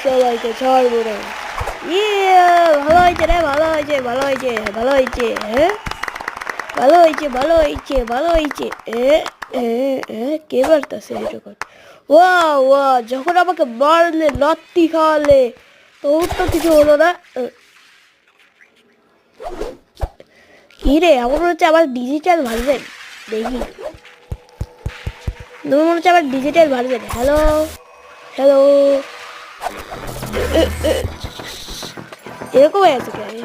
সবাইকে ছাড়বো না। ভালো হয়েছে রে, ভালো হয়েছে, ভালো হয়েছে, ভালো হয়েছে, হ্যাঁ ভালো হয়েছে, ভালো হয়েছে, ভালো হয়েছে। কে মারতেছে যখন? ওয়া যখন আমাকে মারলে, লাত্তি খাওয়ালে, তখন তো কিছু হলো না। কি রে, আমার মনে হচ্ছে আমার ডিজিটাল ভার্সন। দেখি, তুমি মনে হচ্ছে আমার ডিজিটাল ভার্সন। হ্যালো হ্যালো, এরকম হয়ে আছে কেন?